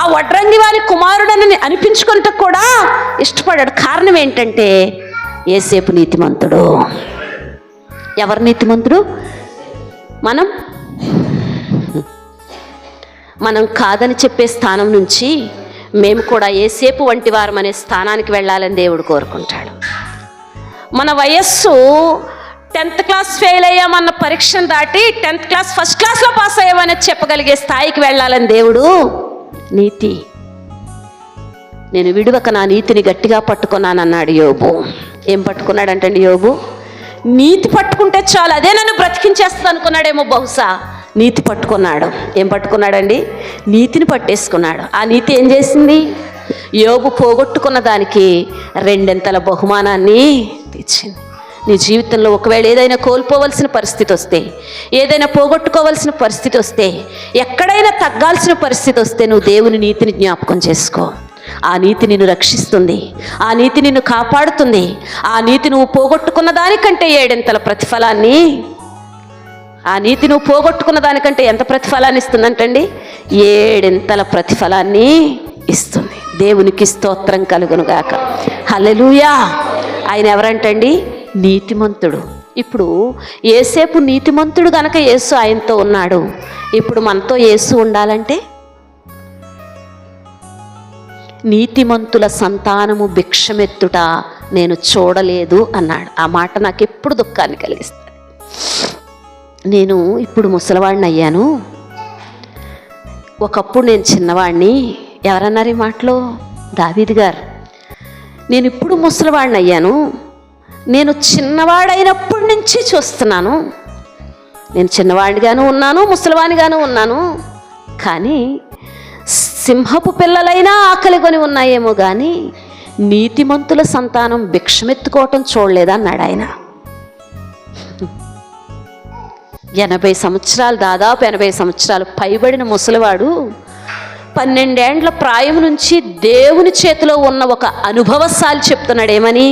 ఆ వడ్రంగి వారి కుమారుడని అనిపించుకుంటూ కూడా ఇష్టపడాడు. కారణం ఏంటంటే యోసేపు నీతిమంతుడు. ఎవరు నీతిమంతుడు? మనం కాదని చెప్పే స్థానం నుంచి మేము కూడా యోసేపు వంటి వారం అనే స్థానానికి వెళ్ళాలని దేవుడు కోరుకుంటాడు. మన వయస్సు 10th క్లాస్ ఫెయిల్ అయ్యామన్న పరీక్షను దాటి 10th క్లాస్ ఫస్ట్ క్లాస్లో పాస్ అయ్యామని చెప్పగలిగే స్థాయికి వెళ్ళాలని దేవుడు నీతి. నేను విడువక నా నీతిని గట్టిగా పట్టుకున్నానన్నాడు యోబు. ఏం పట్టుకున్నాడంటండి యోబు? నీతి పట్టుకుంటే చాలు, అదే నన్ను బ్రతికించేస్తుంది అనుకున్నాడేమో బహుశా. నీతి పట్టుకున్నాడు. ఏం పట్టుకున్నాడండి? నీతిని పట్టేసుకున్నాడు. ఆ నీతి ఏం చేసింది? యోబు పోగొట్టుకున్న దానికి 2 బహుమానాన్ని తెచ్చింది. నీ జీవితంలో ఒకవేళ ఏదైనా కోల్పోవలసిన పరిస్థితి వస్తే, ఏదైనా పోగొట్టుకోవలసిన పరిస్థితి వస్తే, ఎక్కడైనా తగ్గాల్సిన పరిస్థితి వస్తే నువ్వు దేవుని నీతిని జ్ఞాపకం చేసుకో. ఆ నీతి నిన్ను రక్షిస్తుంది, ఆ నీతి నిన్ను కాపాడుతుంది. ఆ నీతి నువ్వు పోగొట్టుకున్న దానికంటే 7 ప్రతిఫలాన్ని, ఆ నీతి నువ్వు పోగొట్టుకున్న దానికంటే ఎంత ప్రతిఫలాన్ని ఇస్తుందంటండి? 7 ప్రతిఫలాన్ని ఇస్తుంది. దేవునికి స్తోత్రం కలుగునుగాక. హల్లెలూయా. ఆయన ఎవరంటండి? నీతిమంతుడు. ఇప్పుడు యోసేపు నీతిమంతుడు గనక యేసు ఆయనతో ఉన్నాడు. ఇప్పుడు మనతో యేసు ఉండాలంటే నీతిమంతుల సంతానము భిక్షమెత్తుట నేను చూడలేదు అన్నాడు. ఆ మాట నాకు ఎప్పుడు దుఃఖాన్ని కలిగిస్తుంది. నేను ఇప్పుడు ముసలివాడిని అయ్యాను, ఒకప్పుడు నేను చిన్నవాడిని. ఎవరన్నారు ఈ మాటలో? దావీదు గారు. నేను ఇప్పుడు ముసలివాడిని అయ్యాను, నేను చిన్నవాడైనప్పటి నుంచి చూస్తున్నాను. నేను చిన్నవాడిగాను ఉన్నాను, ముసలివాడిగాను ఉన్నాను. కానీ సింహపు పిల్లలైనా ఆకలి కొని ఉన్నాయేమో కానీ నీతిమంతుల సంతానం భిక్షమెత్తుకోవటం చూడలేదన్నాడు ఆయన. 80 సంవత్సరాలు, దాదాపు 80 సంవత్సరాలు పైబడిన ముసలివాడు 12 ఏండ్ల ప్రాయం నుంచి దేవుని చేతిలో ఉన్న ఒక అనుభవశాలి చెప్తున్నాడు. ఏమని?